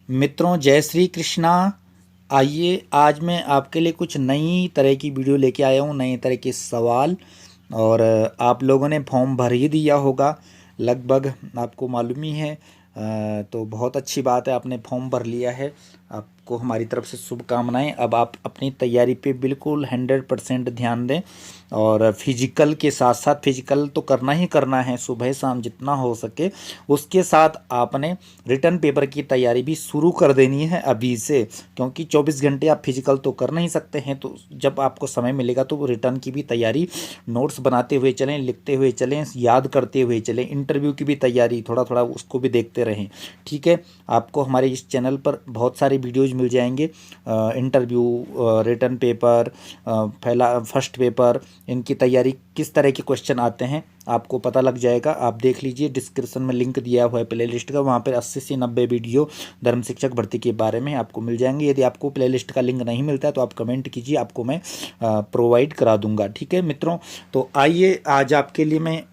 मित्रों, जय श्री कृष्णा। आइए आज मैं आपके लिए कुछ नई तरह की वीडियो लेके आया हूँ, नए तरह के सवाल। और आप लोगों ने फॉर्म भर ही दिया होगा लगभग, आपको मालूम ही है। तो बहुत अच्छी बात है, आपने फॉर्म भर लिया है। आपको हमारी तरफ से शुभकामनाएं। अब आप अपनी तैयारी पे बिल्कुल 100% ध्यान दें। और फिजिकल के साथ साथ, फिजिकल तो करना ही करना है सुबह शाम जितना हो सके, उसके साथ आपने रिटर्न पेपर की तैयारी भी शुरू कर देनी है अभी से। क्योंकि 24 घंटे आप फिजिकल तो कर नहीं सकते हैं, तो जब आपको समय मिलेगा तो रिटर्न की भी तैयारी नोट्स बनाते हुए चलें, लिखते हुए चलें, याद करते हुए चलें। इंटरव्यू की भी तैयारी थोड़ा थोड़ा उसको भी देखते रहें, ठीक है। आपको हमारे इस चैनल पर बहुत सारे वीडियोज़ मिल जाएंगे। इंटरव्यू, रिटर्न पेपर, पहला फर्स्ट पेपर, इनकी तैयारी किस तरह के क्वेश्चन आते हैं आपको पता लग जाएगा। आप देख लीजिए, डिस्क्रिप्शन में लिंक दिया हुआ है प्ले लिस्ट का, वहाँ पर 80 से 90 वीडियो धर्म शिक्षक भर्ती के बारे में आपको मिल जाएंगे। यदि आपको प्ले लिस्ट का लिंक नहीं मिलता है तो आप कमेंट कीजिए, आपको मैं प्रोवाइड करा दूंगा, ठीक है मित्रों। तो आइए आज आपके लिए मैं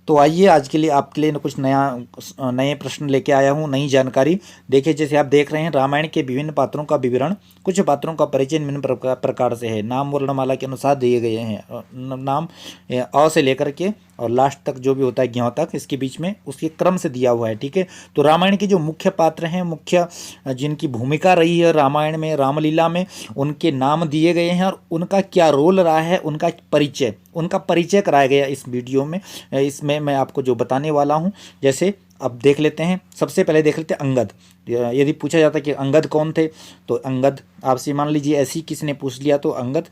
तो आइए आज के लिए आपके लिए कुछ नए प्रश्न लेके आया हूँ, नई जानकारी। देखिए, जैसे आप देख रहे हैं, रामायण के विभिन्न पात्रों का विवरण। कुछ पात्रों का परिचय निम्न प्रकार से है। नाम वर्णमाला के अनुसार दिए गए हैं। नाम अ से लेकर के और लास्ट तक जो भी होता है ज्ञ तक, इसके बीच में उसके क्रम से दिया हुआ है, ठीक है। तो रामायण के जो मुख्य पात्र हैं, मुख्य जिनकी भूमिका रही है रामायण में, रामलीला में, उनके नाम दिए गए हैं और उनका क्या रोल रहा है, उनका परिचय कराया गया इस वीडियो में। इसमें मैं आपको जो बताने वाला हूँ, जैसे अब देख लेते हैं। सबसे पहले देख लेते हैं अंगद। यदि पूछा जाता कि अंगद कौन थे, तो अंगद आपसे मान लीजिए ऐसे ही किसी ने पूछ लिया तो अंगद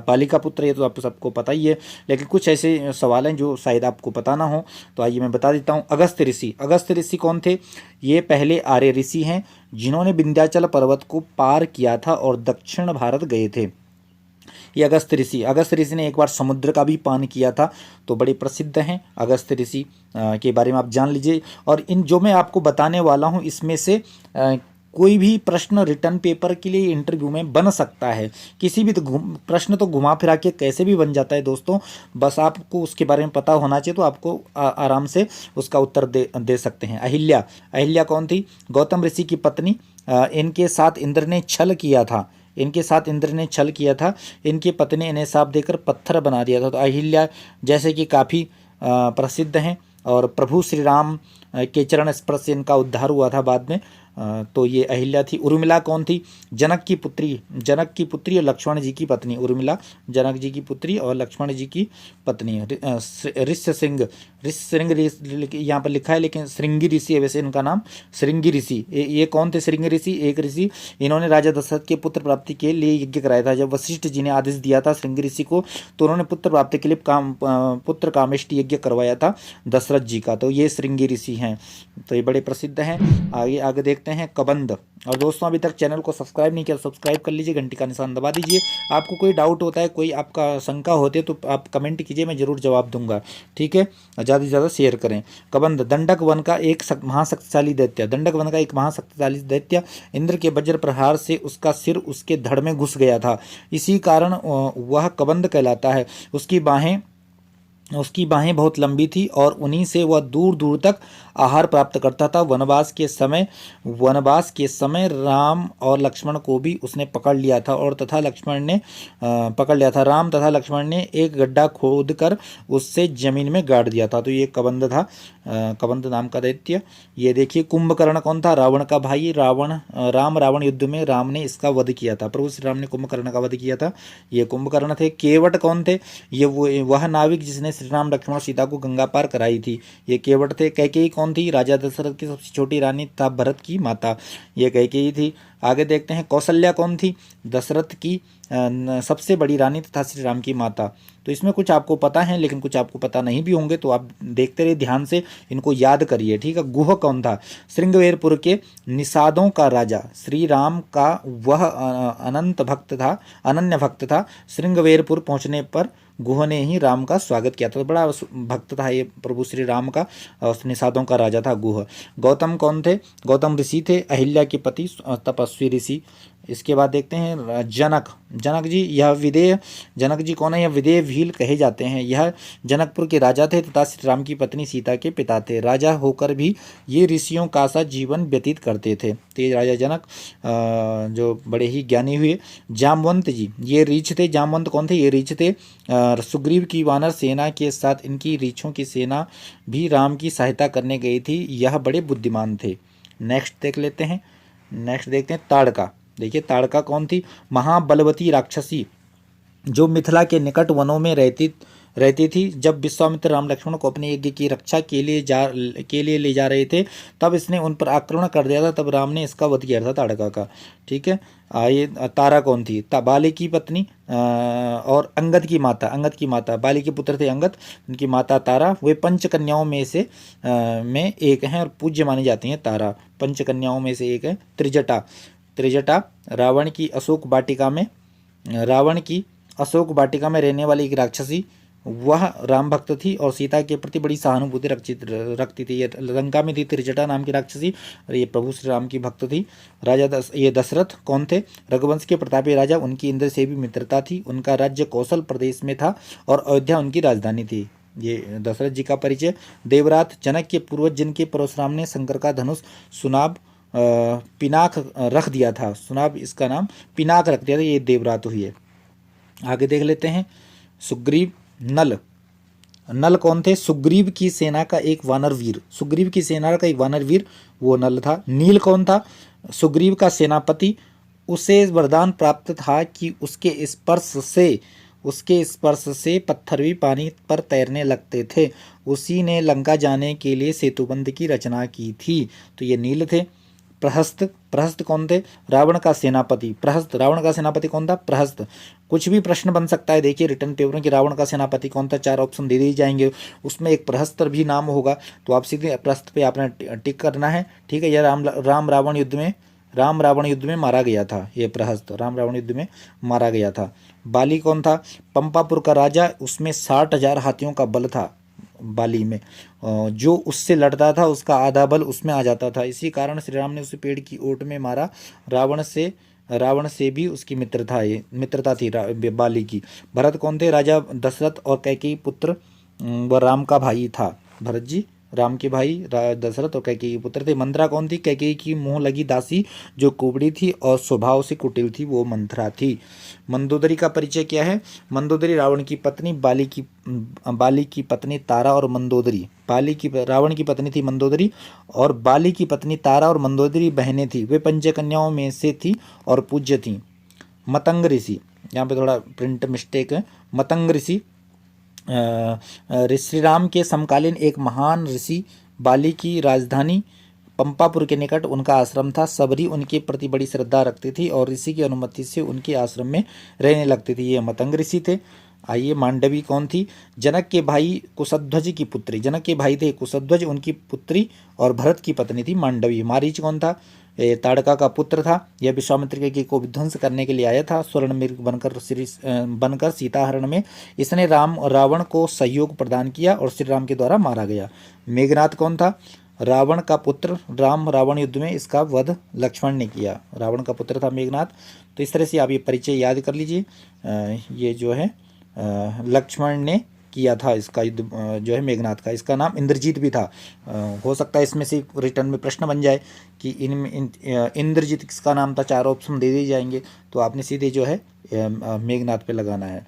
पाली का पुत्र, ये तो आपको सबको पता ही है। लेकिन कुछ ऐसे सवाल हैं जो शायद आपको पता ना हो, तो आइए मैं बता देता हूँ। अगस्त्य ऋषि, अगस्त्य ऋषि कौन थे? ये पहले आर्य ऋषि हैं जिन्होंने विंध्याचल पर्वत को पार किया था और दक्षिण भारत गए थे। ये अगस्त्य ऋषि ने एक बार समुद्र का भी पान किया था, तो बड़े प्रसिद्ध हैं अगस्त्य ऋषि के बारे में आप जान लीजिए। और इन जो मैं आपको बताने वाला हूँ, इसमें से कोई भी प्रश्न रिटर्न पेपर के लिए इंटरव्यू में बन सकता है। किसी भी प्रश्न तो घुमा फिरा के कैसे भी बन जाता है दोस्तों, बस आपको उसके बारे में पता होना चाहिए, तो आपको आराम से उसका उत्तर दे सकते हैं। अहिल्या, अहिल्या कौन थी? गौतम ऋषि की पत्नी। इनके साथ इंद्र ने छल किया था, इनकी पत्नी ने इन्हें शाप देकर पत्थर बना दिया था। तो अहिल्या जैसे कि काफ़ी प्रसिद्ध हैं, और प्रभु श्री राम के चरण स्पर्श से इनका उद्धार हुआ था बाद में। तो ये अहिल्या थी। उर्मिला कौन थी? जनक की पुत्री और लक्ष्मण जी की पत्नी। उर्मिला जनक जी की पुत्री और लक्ष्मण जी की पत्नी। ऋष्यशृंग, यहाँ पर लिखा है, लेकिन श्रृंगी ऋषि है वैसे इनका नाम। श्रृंगी ऋषि, ये कौन थे? श्रृंगी ऋषि एक ऋषि, इन्होंने राजा दशरथ के पुत्र प्राप्ति के लिए यज्ञ कराया था। जब वशिष्ठ जी ने आदेश दिया था श्रृंगी ऋषि को, तो उन्होंने पुत्र प्राप्ति के लिए पुत्र कामेष्टि यज्ञ करवाया था दशरथ जी का। तो ये श्रृंगी ऋषि हैं, तो ये बड़े प्रसिद्ध हैं। आगे देखते हैं कबंध। और दोस्तों, अभी तक चैनल को सब्सक्राइब नहीं किया, सब्सक्राइब कर लीजिए, घंटी का निशान दबा दीजिए। आपको कोई डाउट होता है, कोई आपका शंका होती है, तो आप कमेंट कीजिए, मैं जरूर जवाब दूंगा, ठीक है। ज़्यादा से ज़्यादा शेयर करें। कबंध, दंडक वन का एक महाशक्तिशाली दैत्य। इंद्र के वज्र प्रहार से उसका सिर उसके धड़ में घुस गया था, इसी कारण वह कबंध कहलाता है। उसकी बाहें बहुत लंबी थी और उन्हीं से वह दूर दूर तक आहार प्राप्त करता था। वनवास के समय राम और लक्ष्मण को भी उसने पकड़ लिया था, राम तथा लक्ष्मण ने एक गड्ढा खोद कर उससे जमीन में गाड़ दिया था। तो ये कबंध था, कबंध नाम का दैत्य। ये देखिए, कुंभकर्ण कौन था? रावण का भाई। रावण युद्ध में राम ने इसका वध किया था, प्रभु श्री राम ने कुंभकर्ण का वध किया था। ये कुंभकर्ण थे। केवट कौन थे? ये वह नाविक जिसने श्री राम लक्ष्मण सीता को गंगा पार कराई थी, ये केवट थे। कैकेयी कौन थी? राजा दशरथ की सबसे छोटी रानी तथा भरत की माता, ये कैकेयी थी। आगे देखते हैं, कौशल्या कौन थी? दशरथ की सबसे बड़ी रानी तथा श्री राम की माता। तो इसमें कुछ आपको पता है, लेकिन कुछ आपको पता नहीं भी होंगे, तो आप देखते रहिए, ध्यान से इनको याद करिए, ठीक है। गुह कौन था? श्रृंगवेरपुर के निषादों का राजा, श्री राम का वह अनन्य भक्त था। श्रृंगवेरपुर पहुंचने पर गुह ने ही राम का स्वागत किया था, तो बड़ा भक्त था ये प्रभु श्री राम का, और निषादों का राजा था गुह। गौतम कौन थे? गौतम ऋषि थे, अहिल्या के पति, तपस्वी ऋषि। इसके बाद देखते हैं जनक। जनक जी, यह विदेह, जनक जी कौन है? यह विदेह भील कहे जाते हैं। यह जनकपुर के राजा थे तथा श्री राम की पत्नी सीता के पिता थे। राजा होकर भी ये ऋषियों का सा जीवन व्यतीत करते थे। तो ये राजा जनक जो बड़े ही ज्ञानी हुए। जामवंत जी, ये रीछ थे। जामवंत कौन थे? ये रीछ थे। सुग्रीव की वानर सेना के साथ इनकी रीछों की सेना भी राम की सहायता करने गई थी। यह बड़े बुद्धिमान थे। नेक्स्ट देख लेते हैं। नेक्स्ट देखते हैं ताड़का। देखिए ताड़का कौन थी? महाबलवती राक्षसी जो मिथिला के निकट वनों में रहती थी। जब विश्वामित्र राम लक्ष्मण को अपने यज्ञ की रक्षा के लिए ले जा रहे थे, तब इसने उन पर आक्रमण कर दिया था। तब राम ने इसका वध किया था, ताड़का का। ठीक है। ये तारा कौन थी? बाली की पत्नी और अंगद की माता। अंगद की माता, बाली के पुत्र थे अंगद, उनकी माता तारा। वे पंचकन्याओं में से में एक हैं और पूज्य मानी जाती हैं। तारा पंचकन्याओं में से एक है। त्रिजटा, त्रिजटा रावण की अशोक वाटिका में रहने वाली एक राक्षसी। वह राम भक्त थी और सीता के प्रति बड़ी सहानुभूति रखती थी। ये लंका में थी त्रिजटा नाम की राक्षसी और ये प्रभु श्री राम की भक्त थी। ये दशरथ कौन थे? रघुवंश के प्रतापी राजा। उनकी इंद्र से भी मित्रता थी। उनका राज्य कौशल प्रदेश में था और अयोध्या उनकी राजधानी थी। ये दशरथ जी का परिचय। देवरात, जनक के पूर्वज जिनके परशुराम ने शंकर का धनुष सुनाब पिनाक रख दिया था। सुनाब इसका नाम पिनाक रख दिया था। ये देवरात हुई है। आगे देख लेते हैं। सुग्रीव। नल, नल कौन थे? सुग्रीव की सेना का एक वानरवीर। सुग्रीव की सेना का एक वानरवीर वो नल था। नील कौन था? सुग्रीव का सेनापति। उसे वरदान प्राप्त था कि उसके स्पर्श से पत्थर भी पानी पर तैरने लगते थे। उसी ने लंका जाने के लिए सेतुबंध की रचना की थी। तो ये नील थे। प्रहस्त, प्रहस्त कौन थे? रावण का सेनापति। प्रहस्त, रावण का सेनापति कौन था? प्रहस्त। कुछ भी प्रश्न बन सकता है, देखिए रिटर्न पेपर में कि रावण का सेनापति कौन था। 4 ऑप्शन दे दिए जाएंगे, उसमें एक प्रहस्त भी नाम होगा, तो आप सीधे प्रहस्त पे आपने टिक करना है। ठीक है। यह राम रावण युद्ध में मारा गया था। ये प्रहस्त राम रावण युद्ध में मारा गया था। बाली कौन था? पंपापुर का राजा। उसमें 60,000 हाथियों का बल था। बाली में जो उससे लड़ता था उसका आधा बल उसमें आ जाता था। इसी कारण श्री राम ने उसे पेड़ की ओट में मारा। रावण से भी उसकी मित्रता थी बाली की। भरत कौन थे? राजा दशरथ और कैकेयी पुत्र व राम का भाई था। भरत जी राम के भाई दशरथ और कैकेयी पुत्र थे। मंत्रा कौन थी? कैकेयी की मुंह लगी दासी जो कुबड़ी थी और स्वभाव से कुटिल थी, वो मंत्रा थी। मंदोदरी का परिचय क्या है? मंदोदरी रावण की पत्नी, बाली की पत्नी तारा और मंदोदरी। रावण की पत्नी थी मंदोदरी और बाली की पत्नी तारा और मंदोदरी बहनें थी। वे पंचकन्याओं में से थी और पूज्य थी। मतंग ऋषि, यहाँ पे थोड़ा प्रिंट मिस्टेक है। मतंग ऋषि श्री राम के समकालीन एक महान ऋषि। बाली की राजधानी पंपापुर के निकट उनका आश्रम था। सबरी उनके प्रति बड़ी श्रद्धा रखती थी और ऋषि की अनुमति से उनके आश्रम में रहने लगती थी। ये मतंग ऋषि थे। आइए, मांडवी कौन थी? जनक के भाई कुशध्वज की पुत्री। जनक के भाई थे कुशध्वज, उनकी पुत्री और भरत की पत्नी थी मांडवी। मारीच कौन था? ताड़का का पुत्र था। यह विश्वामित्र के यज्ञ को विध्वंस करने के लिए आया था। स्वर्ण मृग बनकर सीता हरण में इसने रावण को सहयोग प्रदान किया और श्री राम के द्वारा मारा गया। मेघनाथ कौन था? रावण का पुत्र। रावण युद्ध में इसका वध लक्ष्मण ने किया। रावण का पुत्र था मेघनाथ। तो इस तरह से आप ये परिचय याद कर लीजिए। ये जो है लक्ष्मण ने किया था इसका युद्ध जो है मेघनाथ का। इसका नाम इंद्रजीत भी था। हो सकता है इसमें से रिटर्न में प्रश्न बन जाए कि इंद्रजीत किसका नाम था। 4 ऑप्शन दे दिए जाएंगे, तो आपने सीधे जो है मेघनाथ पे लगाना है।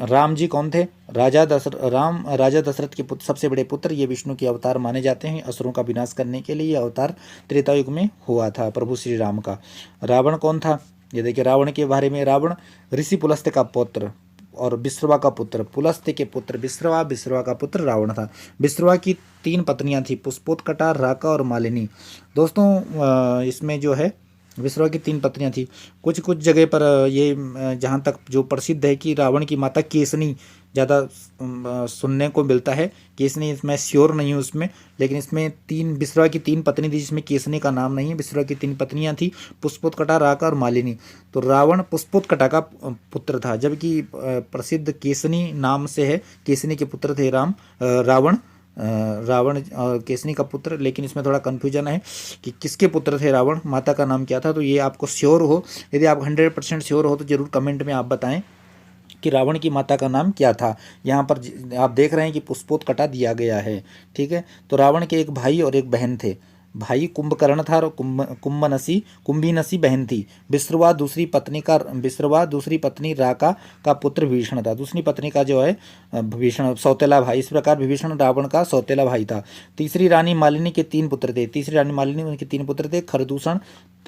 राम जी कौन थे? राजा दशरथ के पुत्र, सबसे बड़े पुत्र। ये विष्णु के अवतार माने जाते हैं। असुरों का विनाश करने के लिए यह अवतार त्रेता युग में हुआ था प्रभु श्री राम का। रावण कौन था? ये देखिए रावण के बारे में। रावण ऋषि पुलस्त्य का पुत्र और विश्रवा का पुत्र। पुलस्त्य के पुत्र विश्रवा का पुत्र रावण था। विश्रवा की 3 पत्नियां थी, पुष्पोत्कटा, राका और मालिनी। दोस्तों इसमें जो है विश्रवा की 3 पत्नियां थी। कुछ जगह पर ये जहाँ तक जो प्रसिद्ध है कि रावण की माता केसनी ज़्यादा सुनने को मिलता है। केसनी मैं श्योर नहीं हूँ उसमें, लेकिन इसमें विश्रवा की 3 पत्नी थी जिसमें केसनी का नाम नहीं है। विश्रवा की 3 पत्नियां थी, पुष्पोत्कटा, राका और मालिनी। तो रावण पुष्पोत्कटा का पुत्र था, जबकि प्रसिद्ध केसनी नाम से है। केसनी के पुत्र थे रावण। रावण केसनी का पुत्र, लेकिन इसमें थोड़ा कन्फ्यूजन है कि किसके पुत्र थे रावण, माता का नाम क्या था। तो ये आपको श्योर हो, यदि आप 100% श्योर हो तो जरूर कमेंट में आप बताएं कि रावण की माता का नाम क्या था। यहाँ पर आप देख रहे हैं कि पुष्पोत्कटा दिया गया है, ठीक है। तो रावण के एक भाई और एक बहन थे। भाई कुंभकर्ण था और कुंभीनसी बहन थी। विश्रवा दूसरी पत्नी राका का पुत्र विभीषण था। दूसरी पत्नी का जो है विभीषण सौतेला भाई। इस प्रकार विभीषण रावण का सौतेला भाई था। तीसरी रानी मालिनी के 3 पुत्र थे। उनके 3 पुत्र थे, खरदूषण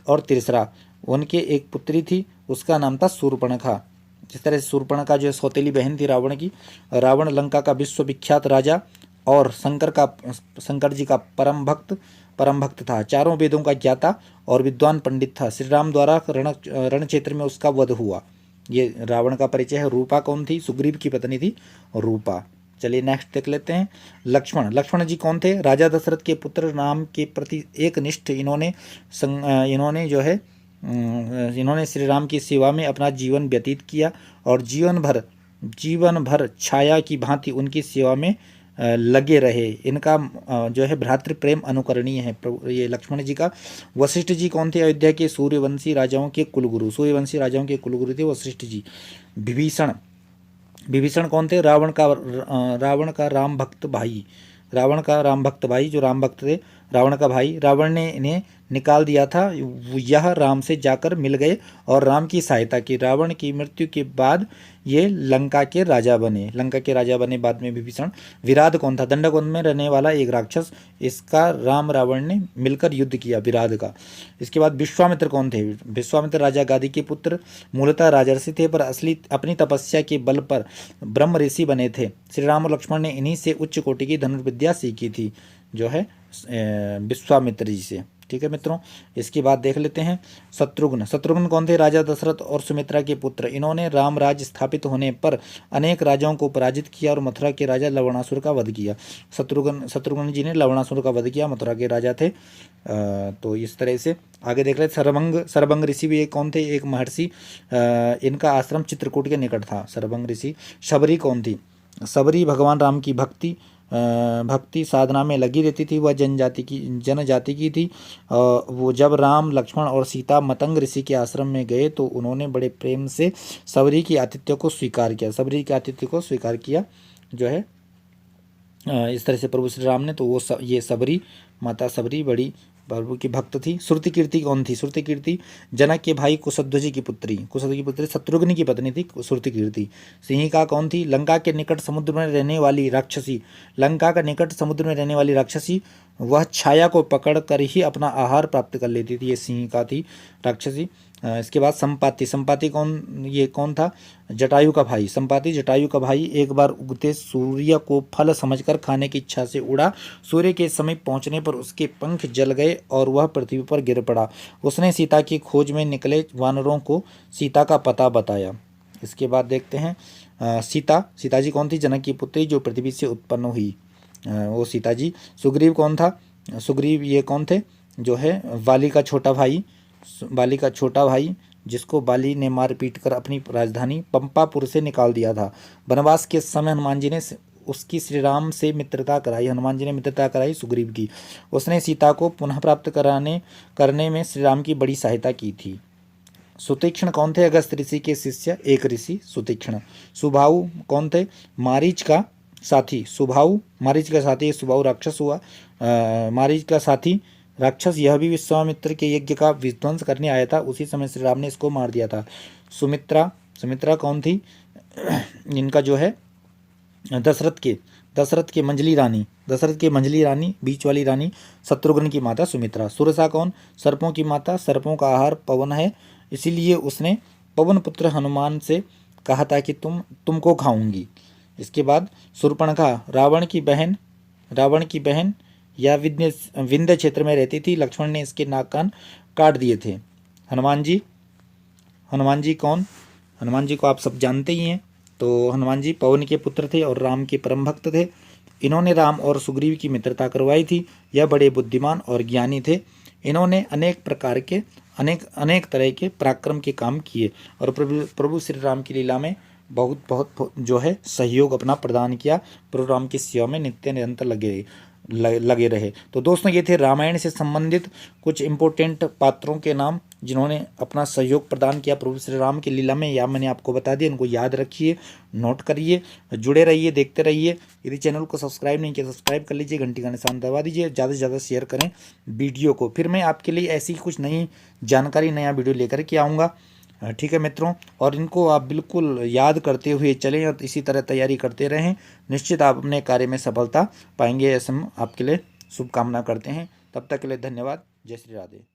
और तिरसरा। उनके एक पुत्री थी, उसका नाम था शूर्पणखा। जिस तरह से शूर्पणखा जो है सौतेली बहन थी रावण की। रावण लंका का विश्वविख्यात राजा और शंकर जी का परम भक्त था। चारों वेदों का ज्ञाता और विद्वान पंडित था। श्री राम द्वारा रण क्षेत्र में उसका वध हुआ। ये रावण का परिचय है। रूपा कौन थी? सुग्रीव की पत्नी थी रूपा। चलिए नेक्स्ट देख लेते हैं। लक्ष्मण जी कौन थे? राजा दशरथ के पुत्र, राम के प्रति एक निष्ठ। इन्होंने श्री राम की सेवा में अपना जीवन व्यतीत किया और जीवन भर छाया की भांति उनकी सेवा में लगे रहे। इनका जो है भ्रातृ प्रेम अनुकरणीय है ये लक्ष्मण जी का। वशिष्ठ जी कौन थे? अयोध्या के सूर्यवंशी राजाओं के कुलगुरु थे वशिष्ठ जी। विभीषण कौन थे? रावण का राम भक्त भाई जो राम भक्त थे, रावण का भाई। रावण ने इन्हें निकाल दिया था, यह राम से जाकर मिल गए और राम की सहायता की। रावण की मृत्यु के बाद ये लंका के राजा बने बाद में विभीषण। विराध कौन था? दंडकवन में रहने वाला एक राक्षस। इसका रावण ने मिलकर युद्ध किया, विराध का। इसके बाद विश्वामित्र कौन थे? विश्वामित्र राजा गादी के पुत्र, मूलतः राजर्षि थे पर असली अपनी तपस्या के बल पर ब्रह्म ऋषि बने थे। श्री राम और लक्ष्मण ने इन्हीं से उच्च कोटि की धनुर्विद्या सीखी थी, जो है विश्वामित्र जी से, ठीक है मित्रों। इसके बाद देख लेते हैं शत्रुघ्न कौन थे? राजा दशरथ और सुमित्रा के पुत्र। इन्होंने राम राज्य स्थापित होने पर अनेक राजाओं को पराजित किया और मथुरा के राजा लवणासुर का वध किया। शत्रुघ्न जी ने लवणासुर का वध किया, मथुरा के राजा थे। तो इस तरह से आगे देख रहे हैं। सरभंग ऋषि भी एक कौन थे? एक महर्षि। इनका आश्रम चित्रकूट के निकट था, सरभंग ऋषि। शबरी कौन थी? शबरी भगवान राम की भक्ति साधना में लगी रहती थी। वह जनजाति की थी। वो जब राम, लक्ष्मण और सीता मतंग ऋषि के आश्रम में गए तो उन्होंने बड़े प्रेम से शबरी के आतिथ्य को स्वीकार किया, जो है इस तरह से प्रभु श्री राम ने। तो वो ये माता शबरी बड़ी प्रभु की भक्त थी। श्रुतिकीर्ति कौन थी? श्रुतिकीर्ति जनक के भाई कुशध्वज की पुत्री शत्रुघ्न की पत्नी थी श्रुतिकीर्ति। सिंहिका कौन थी? लंका के निकट समुद्र में रहने वाली राक्षसी। वह छाया को पकड़ कर ही अपना आहार प्राप्त कर लेती थी, ये सिंहिका थी राक्षसी। इसके बाद संपाति कौन था? जटायु का भाई। जटायु का भाई एक बार उगते सूर्य को फल समझकर खाने की इच्छा से उड़ा। सूर्य के समीप पहुंचने पर उसके पंख जल गए और वह पृथ्वी पर गिर पड़ा। उसने सीता की खोज में निकले वानरों को सीता का पता बताया। इसके बाद देखते हैं सीता जी कौन थी? जनक की पुत्री जो पृथ्वी से उत्पन्न हुई, वो सीता जी। सुग्रीव कौन था? सुग्रीव ये कौन थे? जो है बाली का छोटा भाई जिसको बाली ने मार पीट कर अपनी राजधानी पंपापुर से निकाल दिया था। वनवास के समय हनुमान जी ने उसकी श्री राम से मित्रता कराई सुग्रीव की। उसने सीता को पुनः प्राप्त करने में श्री राम की बड़ी सहायता की थी। सुतीक्ष्ण कौन थे? अगस्त ऋषि के शिष्य एक ऋषि सुतीक्ष्ण। सुबाहु कौन थे? मारीच का साथी सुबाहु राक्षस हुआ। मारीच का साथी राक्षस यह भी विश्वामित्र के यज्ञ का विध्वंस करने आया था। उसी समय श्री राम ने इसको मार दिया था। सुमित्रा कौन थी? इनका जो है दशरथ के मंजली रानी बीच वाली रानी, शत्रुघ्न की माता सुमित्रा। सुरसा कौन? सर्पों की माता। सर्पों का आहार पवन है, इसीलिए उसने पवन पुत्र हनुमान से कहा था कि तुमको खाऊंगी। इसके बाद शूर्पणखा रावण की बहन या विंध्य क्षेत्र में रहती थी। लक्ष्मण ने इसके नाक कान काट दिए थे। हनुमान जी कौन? हनुमान जी को आप सब जानते ही हैं। तो हनुमान जी पवन के पुत्र थे और राम के परम भक्त थे। इन्होंने राम और सुग्रीव की मित्रता करवाई थी। यह बड़े बुद्धिमान और ज्ञानी थे। इन्होंने अनेक तरह के पराक्रम के काम किए और प्रभु श्री राम की लीला में बहुत बहुत जो है सहयोग अपना प्रदान किया, प्रभु राम की सेवा में नित्य निरंतर लगे रहे। तो दोस्तों ये थे रामायण से संबंधित कुछ इम्पोर्टेंट पात्रों के नाम जिन्होंने अपना सहयोग प्रदान किया प्रभु श्री राम की लीला में, या मैंने आपको बता दिया। इनको याद रखिए, नोट करिए, जुड़े रहिए, देखते रहिए। यदि चैनल को सब्सक्राइब नहीं किया सब्सक्राइब कर लीजिए, घंटी का निशान दबा दीजिए, ज़्यादा से ज़्यादा शेयर करें वीडियो को। फिर मैं आपके लिए ऐसी कुछ नई जानकारी, नया वीडियो लेकर के आऊँगा। ठीक है मित्रों, और इनको आप बिल्कुल याद करते हुए चलें और इसी तरह तैयारी करते रहें। निश्चित आप अपने कार्य में सफलता पाएंगे, ऐसे हम आपके लिए शुभकामना करते हैं। तब तक के लिए धन्यवाद। जय श्री राधे।